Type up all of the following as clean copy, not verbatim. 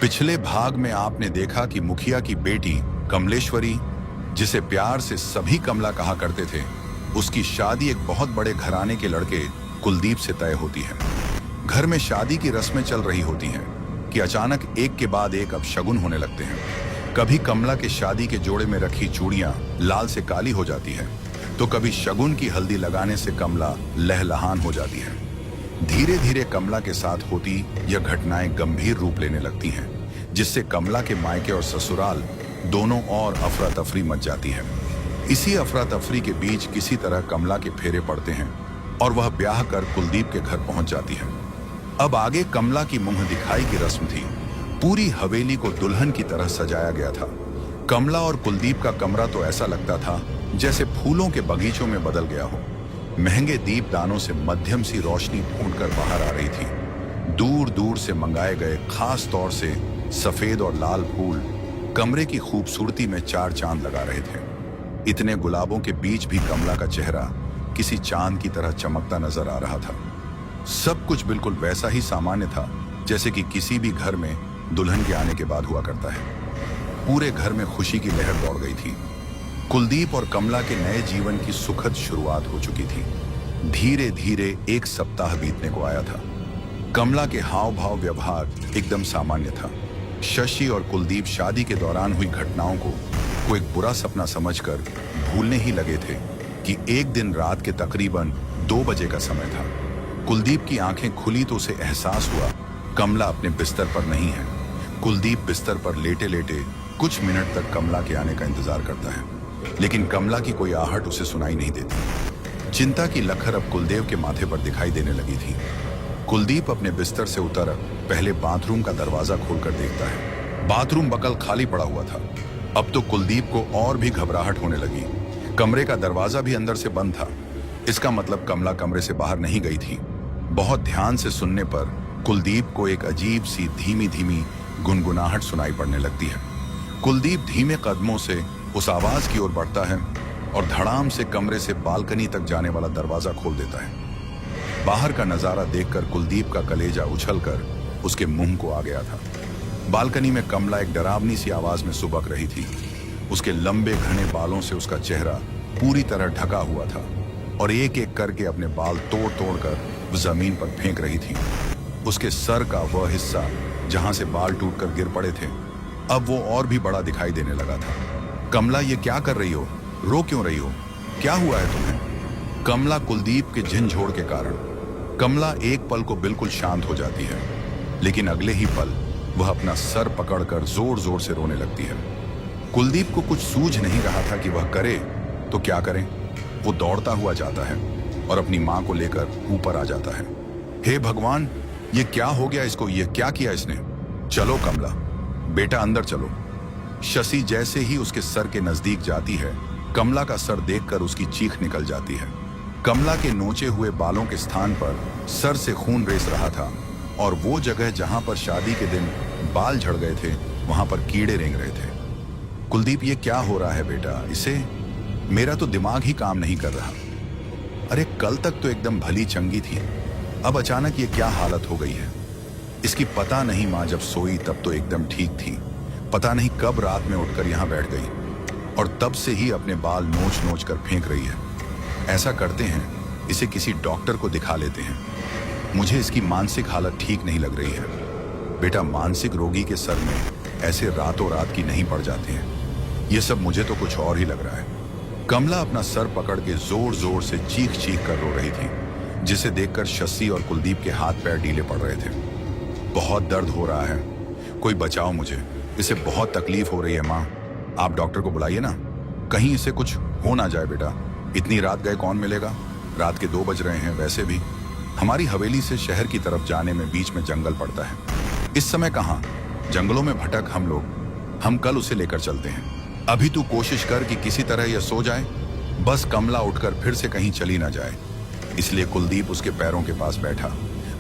पिछले भाग में आपने देखा कि मुखिया की बेटी कमलेश्वरी, जिसे प्यार से सभी कमला कहा करते थे, उसकी शादी एक बहुत बड़े घराने के लड़के कुलदीप से तय होती है। घर में शादी की रस्में चल रही होती हैं कि अचानक एक के बाद एक अपशगुन होने लगते हैं। कभी कमला के शादी के जोड़े में रखी चूड़ियां लाल से काली हो जाती है, तो कभी शगुन की हल्दी लगाने से कमला लहलहान हो जाती है। धीरे धीरे कमला के साथ होती यह घटनाएं गंभीर रूप लेने लगती हैं, जिससे कमला के मायके और ससुराल दोनों और अफरा तफरी मच जाती है। इसी अफरा तफरी के बीच किसी तरह कमला के फेरे पड़ते हैं और वह ब्याह कर कुलदीप के घर पहुंच जाती है। अब आगे कमला की मुंह दिखाई की रस्म थी। पूरी हवेली को दुल्हन की तरह सजाया गया था। कमला और कुलदीप का कमरा तो ऐसा लगता था जैसे फूलों के बगीचों में बदल गया हो। महंगे दीपदानों से मध्यम सी रोशनी फूटकर बाहर आ रही थी। दूर दूर से मंगाए गए खास तौर से सफेद और लाल फूल कमरे की खूबसूरती में चार चांद लगा रहे थे। इतने गुलाबों के बीच भी कमला का चेहरा किसी चांद की तरह चमकता नजर आ रहा था। सब कुछ बिल्कुल वैसा ही सामान्य था जैसे कि किसी भी घर में दुल्हन के आने के बाद हुआ करता है। पूरे घर में खुशी की लहर दौड़ गई थी। कुलदीप और कमला के नए जीवन की सुखद शुरुआत हो चुकी थी। धीरे धीरे एक सप्ताह बीतने को आया था। कमला के हाव भाव व्यवहार एकदम सामान्य था। शशि और कुलदीप शादी के दौरान हुई घटनाओं को एक बुरा सपना समझकर भूलने ही लगे थे कि एक दिन रात के तकरीबन 2 बजे का समय था। कुलदीप की आंखें खुली तो उसे एहसास हुआ कमला अपने बिस्तर पर नहीं है। कुलदीप बिस्तर पर लेटे लेटे कुछ मिनट तक कमला के आने का इंतजार करता है, लेकिन कमला की कोई आहट उसे सुनाई नहीं देती। चिंता की लखर अब कुलदेव के माथे पर दिखाई देने लगी थी। कुलदीप अपने बिस्तर से उतर पहले बाथरूम का दरवाजा खोलकर देखता है। बाथरूम बगल खाली पड़ा हुआ था। अब तो कुलदीप को और भी घबराहट होने लगी। कमरे का दरवाजा भी अंदर से बंद था। इसका मतलब कमला कमरे से बाहर नहीं गई थी। बहुत ध्यान से सुनने पर कुलदीप को एक अजीब सी धीमी धीमी गुनगुनाहट सुनाई पड़ने लगती है। कुलदीप धीमे कदमों से उस आवाज की ओर बढ़ता है और धड़ाम से कमरे से बालकनी तक जाने वाला दरवाजा खोल देता है। बाहर का नजारा देखकर कुलदीप का कलेजा उछलकर उसके मुंह को आ गया था। बालकनी में कमला एक डरावनी सी आवाज में सुबक रही थी। उसके लंबे घने बालों से उसका चेहरा पूरी तरह ढका हुआ था और एक एक करके अपने बाल तोड़ तोड़ कर जमीन पर फेंक रही थी। उसके सर का वह हिस्सा जहां से बाल टूटकर गिर पड़े थे, अब वो और भी बड़ा दिखाई देने लगा था। कमला, ये क्या कर रही हो? रो क्यों रही हो? क्या हुआ है तुम्हें? कमला कुलदीप के झिंझोड़ के कारण कमला एक पल को बिल्कुल शांत हो जाती है, लेकिन अगले ही पल वह अपना सर पकड़कर जोर जोर से रोने लगती है। कुलदीप को कुछ सूझ नहीं रहा था कि वह करे तो क्या करे। वो दौड़ता हुआ जाता है और अपनी मां को लेकर ऊपर आ जाता है। हे भगवान, ये क्या हो गया इसको? ये क्या किया इसने? चलो कमला, बेटा अंदर चलो। शशि जैसे ही उसके सर के नजदीक जाती है, कमला का सर देखकर उसकी चीख निकल जाती है। कमला के नोचे हुए बालों के स्थान पर सर से खून रेस रहा था और वो जगह जहां पर शादी के दिन बाल झड़ गए थे, वहां पर कीड़े रेंग रहे थे। कुलदीप, ये क्या हो रहा है बेटा? इसे मेरा तो दिमाग ही काम नहीं कर रहा। अरे कल तक तो एकदम भली चंगी थी, अब अचानक ये क्या हालत हो गई है? इसकी पता नहीं, माँ जब सोई तब तो एकदम ठीक थी। पता नहीं कब रात में उठकर यहाँ बैठ गई और तब से ही अपने बाल नोच नोच कर फेंक रही है। ऐसा करते हैं, इसे किसी डॉक्टर को दिखा लेते हैं। मुझे इसकी मानसिक हालत ठीक नहीं लग रही है। बेटा, मानसिक रोगी के सर में ऐसे रातों रात की नहीं पड़ जाते हैं। ये सब मुझे तो कुछ और ही लग रहा है। कमला अपना सर पकड़ के जोर जोर से चीख चीख कर रो रही थी, जिसे देखकर शशि और कुलदीप के हाथ पैर ढीले पड़ रहे थे। बहुत दर्द हो रहा है, कोई बचाओ मुझे, इसे बहुत तकलीफ हो रही है। माँ, आप डॉक्टर को बुलाइए ना, कहीं इसे कुछ हो ना जाए। बेटा, इतनी रात गए कौन मिलेगा? रात के 2 बज रहे हैं। वैसे भी हमारी हवेली से शहर की तरफ जाने में बीच में जंगल पड़ता है। इस समय कहाँ जंगलों में भटक हम कल उसे लेकर चलते हैं। अभी तू कोशिश कर कि किसी तरह यह सो जाए, बस कमला उठकर फिर से कहीं चली ना जाए। इसलिए कुलदीप उसके पैरों के पास बैठा,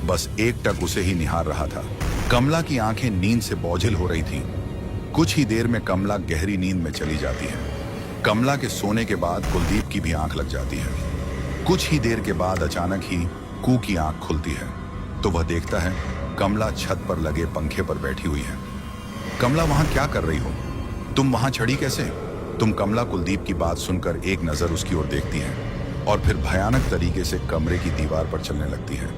बस एकटक उसे ही निहार रहा था। कमला की आंखें नींद से बोझिल हो रही थीं। कुछ ही देर में कमला गहरी नींद में चली जाती है। कमला के सोने के बाद कुलदीप की भी आंख लग जाती है। कुछ ही देर के बाद अचानक ही कू की आंख खुलती है तो वह देखता है कमला छत पर लगे पंखे पर बैठी हुई है। कमला वहां क्या कर रही हो? तुम वहां चढ़ी कैसे? तुम कमला कुलदीप की बात सुनकर एक नजर उसकी ओर देखती है और फिर भयानक तरीके से कमरे की दीवार पर चलने लगती है।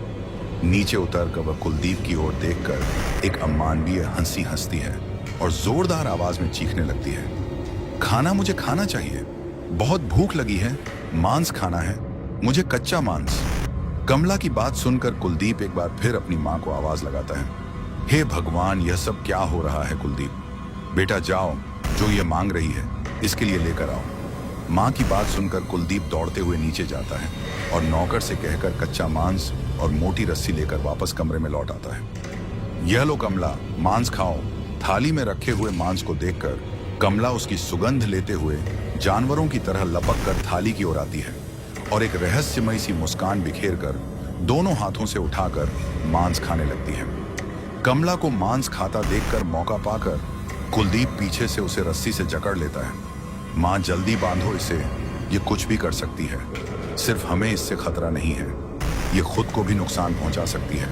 नीचे उतरकर वह कुलदीप की ओर देखकर एक अमानवीय हंसी हंसती है और जोरदार आवाज में चीखने लगती है, खाना मुझे खाना चाहिए, बहुत भूख लगी है, मांस खाना है, मुझे कच्चा मांस। कमला की बात सुनकर कुलदीप एक बार फिर अपनी मां को आवाज लगाता है, हे भगवान, यह सब क्या हो रहा है? कुलदीप बेटा जाओ, जो ये मांग रही है इसके लिए लेकर आओ। मां की बात सुनकर कुलदीप दौड़ते हुए नीचे जाता है और नौकर से कहकर कच्चा मांस और मोटी रस्सी लेकर वापस कमरे में लौट आता है। यह लो कमला, मांस खाओ। थाली में रखे हुए मांस को देखकर कमला उसकी सुगंध लेते हुए जानवरों की तरह लपक कर थाली की ओर आती है और एक रहस्यमयी सी मुस्कान बिखेर कर दोनों हाथों से उठाकर मांस खाने लगती है। कमला को मांस खाता देखकर मौका पाकर कुलदीप पीछे से उसे रस्सी से जकड़ लेता है। मां जल्दी बांधो इसे, ये कुछ भी कर सकती है, सिर्फ हमें इससे खतरा नहीं है, ये खुद को भी नुकसान पहुंचा सकती है।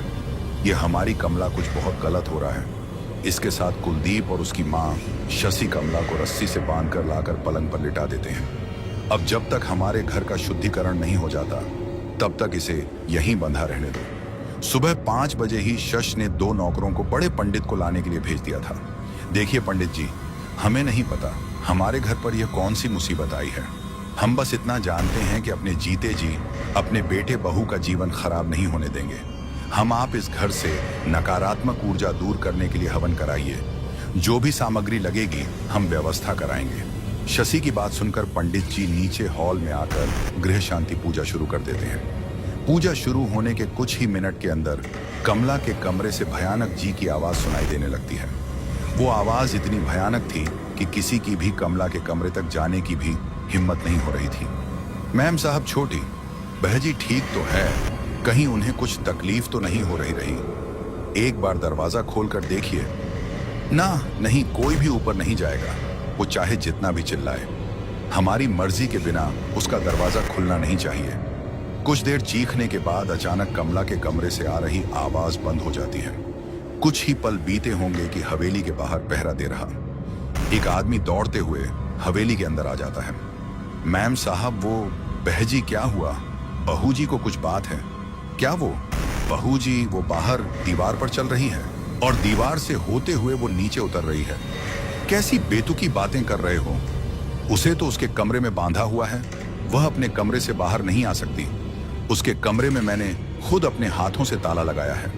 ये हमारी कमला कुछ बहुत गलत हो रहा है। इसके साथ कुलदीप और उसकी मां शशि कमला को रस्सी से बांधकर लाकर पलंग पर लिटा देते हैं। अब जब तक हमारे घर का शुद्धिकरण नहीं हो जाता तब तक इसे यहीं बंधा रहने दो। सुबह 5 बजे ही शश ने 2 नौकरों को बड़े पंडित को लाने के लिए भेज दिया था। देखिए पंडित जी, हमें नहीं पता हमारे घर पर यह कौन सी मुसीबत आई है। हम बस इतना जानते हैं कि अपने जीते जी अपने बेटे बहू का जीवन खराब नहीं होने देंगे। हम आप इस घर से नकारात्मक ऊर्जा दूर करने के लिए हवन कराइए। जो भी सामग्री लगेगी हम व्यवस्था कराएंगे। शशि की बात सुनकर पंडित जी नीचे हॉल में आकर गृह शांति पूजा शुरू कर देते हैं। पूजा शुरू होने के कुछ ही मिनट के अंदर कमला के कमरे से भयानक जी की आवाज सुनाई देने लगती है। वो आवाज इतनी भयानक थी कि किसी की भी कमला के कमरे तक जाने की भी हिम्मत नहीं हो रही थी। मैम साहब छोटी, बहजी ठीक तो है, कहीं उन्हें कुछ तकलीफ तो नहीं हो रही? एक बार दरवाजा खोलकर देखिए। ना, नहीं, कोई भी ऊपर नहीं जाएगा, वो चाहे जितना भी चिल्लाए। हमारी मर्जी के बिना उसका दरवाजा खुलना नहीं चाहिए। कुछ देर चीखने के बाद अचानक कमला के कमरे से आ रही आवाज बंद हो जाती है। कुछ ही पल बीते होंगे कि हवेली के बाहर पहरा दे रहा एक आदमी दौड़ते हुए हवेली के अंदर आ जाता है। मैम साहब, वो बहजी क्या हुआ? बहू जी को कुछ बात है क्या? वो बहू जी वो बाहर दीवार पर चल रही है और दीवार से होते हुए वो नीचे उतर रही है। कैसी बेतुकी बातें कर रहे हो? उसे तो उसके कमरे में बांधा हुआ है, वह अपने कमरे से बाहर नहीं आ सकती। उसके कमरे में मैंने खुद अपने हाथों से ताला लगाया है।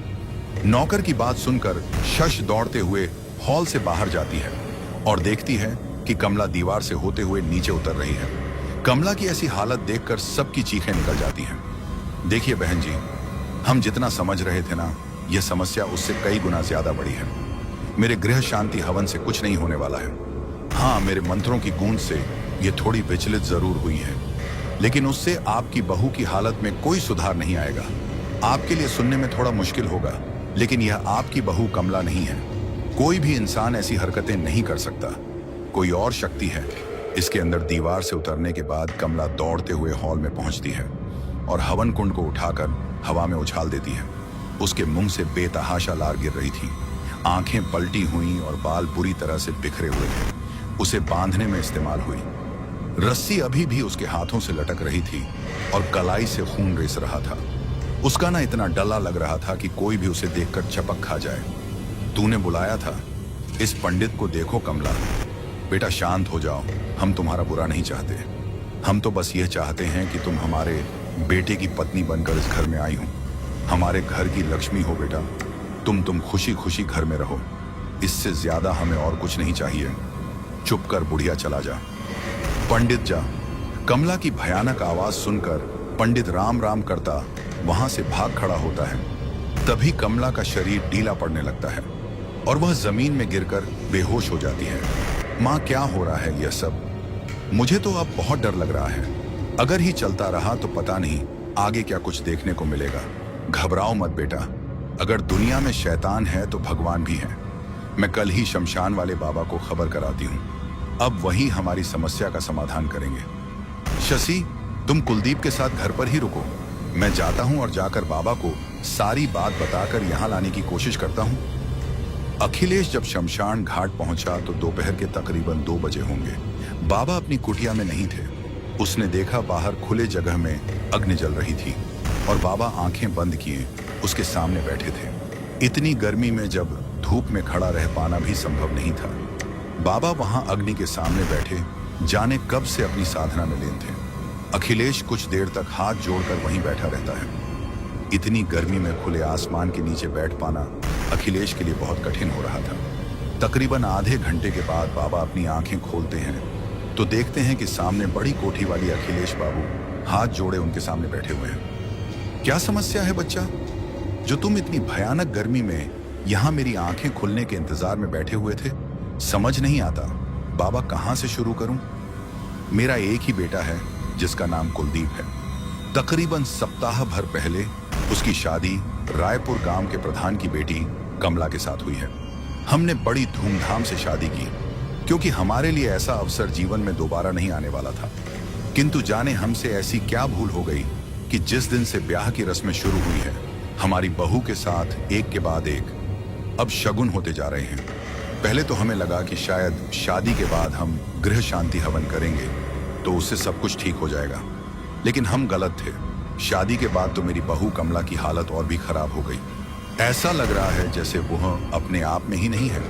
नौकर की बात सुनकर शश दौड़ते हुए हॉल से बाहर जाती है और देखती है कि कमला दीवार से होते हुए नीचे उतर रही है। कमला की ऐसी हालत देखकर सबकी चीखें निकल जाती हैं। देखिए बहन जी, हम जितना समझ रहे थे ना, यह समस्या उससे कई गुना ज्यादा बड़ी है। मेरे गृह शांति हवन से कुछ नहीं होने वाला है। हाँ, मेरे मंत्रों की गूंज से यह थोड़ी विचलित जरूर हुई है, लेकिन उससे आपकी बहू की हालत में कोई सुधार नहीं आएगा। आपके लिए सुनने में थोड़ा मुश्किल होगा, लेकिन यह आपकी बहू कमला नहीं है। कोई भी इंसान ऐसी हरकतें नहीं कर सकता, कोई और शक्ति है। इसके अंदर दीवार से उतरने के बाद कमला दौड़ते हुए हॉल में पहुंचती है और हवन कुंड को उठाकर हवा में उछाल देती है। उसके मुंह से बेतहाशा लार गिर रही थी, आंखें पलटी हुई और बाल बुरी तरह से बिखरे हुए थे। उसे बांधने में इस्तेमाल हुई रस्सी अभी भी उसके हाथों से लटक रही थी और कलाई से खून रिस रहा था। उसका ना इतना डला लग रहा था कि कोई भी उसे देखकर चपक खा जाए। तूने बुलाया था, इस पंडित को देखो कमला। बेटा शांत हो जाओ, हम तुम्हारा बुरा नहीं चाहते। हम तो बस यह चाहते हैं कि तुम हमारे बेटे की पत्नी बनकर इस घर में आई हो, हमारे घर की लक्ष्मी हो बेटा। तुम खुशी खुशी घर में रहो, इससे ज्यादा हमें और कुछ नहीं चाहिए। चुप कर बुढ़िया, चला जा। पंडित जा। कमला की भयानक आवाज सुनकर पंडित राम राम करता वहां से भाग खड़ा होता है। तभी कमला का शरीर ढीला पड़ने लगता है और वह जमीन में गिरकर बेहोश हो जाती है। माँ, क्या हो रहा है यह सब? मुझे तो अब बहुत डर लग रहा है। अगर ही चलता रहा तो पता नहीं आगे क्या कुछ देखने को मिलेगा। घबराओ मत बेटा, अगर दुनिया में शैतान है तो भगवान भी है। मैं कल ही शमशान वाले बाबा को खबर कराती हूँ, अब वही हमारी समस्या का समाधान करेंगे। शशि, तुम कुलदीप के साथ घर पर ही रुको, मैं जाता हूँ और जाकर बाबा को सारी बात बताकर यहाँ लाने की कोशिश करता हूँ। अखिलेश जब शमशान घाट पहुंचा तो दोपहर के तकरीबन 2 बजे होंगे। बाबा अपनी कुटिया में नहीं थे। उसने देखा बाहर खुले जगह में अग्नि जल रही थी और बाबा आंखें बंद किए उसके सामने बैठे थे। इतनी गर्मी में जब धूप में खड़ा रह पाना भी संभव नहीं था। बाबा वहां अग्नि के सामने बैठे जाने कब से अपनी साधना में लीन थे। अखिलेश कुछ देर तक हाथ जोड़कर वहीं बैठा रहता है। इतनी गर्मी में खुले आसमान के नीचे बैठ पाना अखिलेश के लिए बहुत कठिन हो रहा था। तकरीबन आधे घंटे के बाद बाबा अपनी आंखें खोलते हैं तो देखते हैं कि सामने बड़ी कोठी वाली अखिलेश बाबू हाथ जोड़े उनके सामने बैठे हुए हैं। क्या समस्या है बच्चा, जो तुम इतनी भयानक गर्मी में यहां मेरी आंखें खुलने के इंतजार में बैठे हुए थे? समझ नहीं आता। बाबा कहां से शुरू करूं? मेरा एक ही बेटा है जिसका नाम कुलदीप है। तकरीबन सप्ताह भर पहले उसकी शादी रायपुर गांव के प्रधान की बेटी कमला के साथ हुई है। हमने बड़ी धूमधाम से शादी की क्योंकि हमारे लिए ऐसा अवसर जीवन में दोबारा नहीं आने वाला था। किंतु जाने हमसे ऐसी क्या भूल हो गई कि जिस दिन से ब्याह की रस्में शुरू हुई है, हमारी बहू के साथ एक के बाद एक अब शगुन होते जा रहे हैं। पहले तो हमें लगा कि शायद शादी के बाद हम गृह शांति हवन करेंगे तो उससे सब कुछ ठीक हो जाएगा, लेकिन हम गलत थे। शादी के बाद तो मेरी बहू कमला की हालत और भी खराब हो गई। ऐसा लग रहा है जैसे वह अपने आप में ही नहीं है,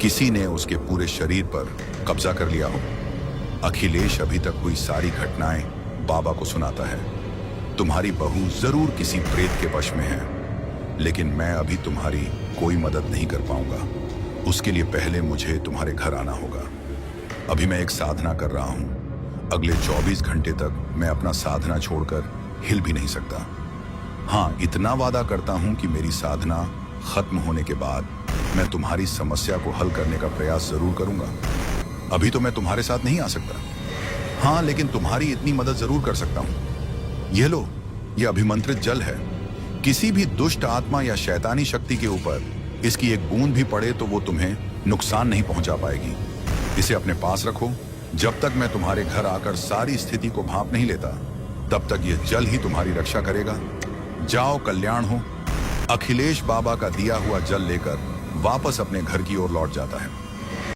किसी ने उसके पूरे शरीर पर कब्जा कर लिया हो। अखिलेश अभी तक हुई सारी घटनाएं बाबा को सुनाता है। तुम्हारी बहू जरूर किसी प्रेत के वश में है, लेकिन मैं अभी तुम्हारी कोई मदद नहीं कर पाऊंगा। उसके लिए पहले मुझे तुम्हारे घर आना होगा। अभी मैं एक साधना कर रहा हूं। अगले 24 घंटे तक मैं अपना साधना छोड़कर हिल भी नहीं सकता। हाँ, इतना वादा करता हूं कि मेरी साधना खत्म होने के बाद मैं तुम्हारी समस्या को हल करने का प्रयास जरूर करूंगा। अभी तो मैं तुम्हारे साथ नहीं आ सकता। हाँ, लेकिन तुम्हारी इतनी मदद जरूर कर सकता हूं। यह लो, यह अभिमंत्रित जल है। किसी भी दुष्ट आत्मा या शैतानी शक्ति के ऊपर इसकी एक बूंद भी पड़े तो वो तुम्हें नुकसान नहीं पहुंचा पाएगी। इसे अपने पास रखो। जब तक मैं तुम्हारे घर आकर सारी स्थिति को भांप नहीं लेता, तब तक यह जल ही तुम्हारी रक्षा करेगा। जाओ, कल्याण हो। अखिलेश बाबा का दिया हुआ जल लेकर वापस अपने घर की ओर लौट जाता है।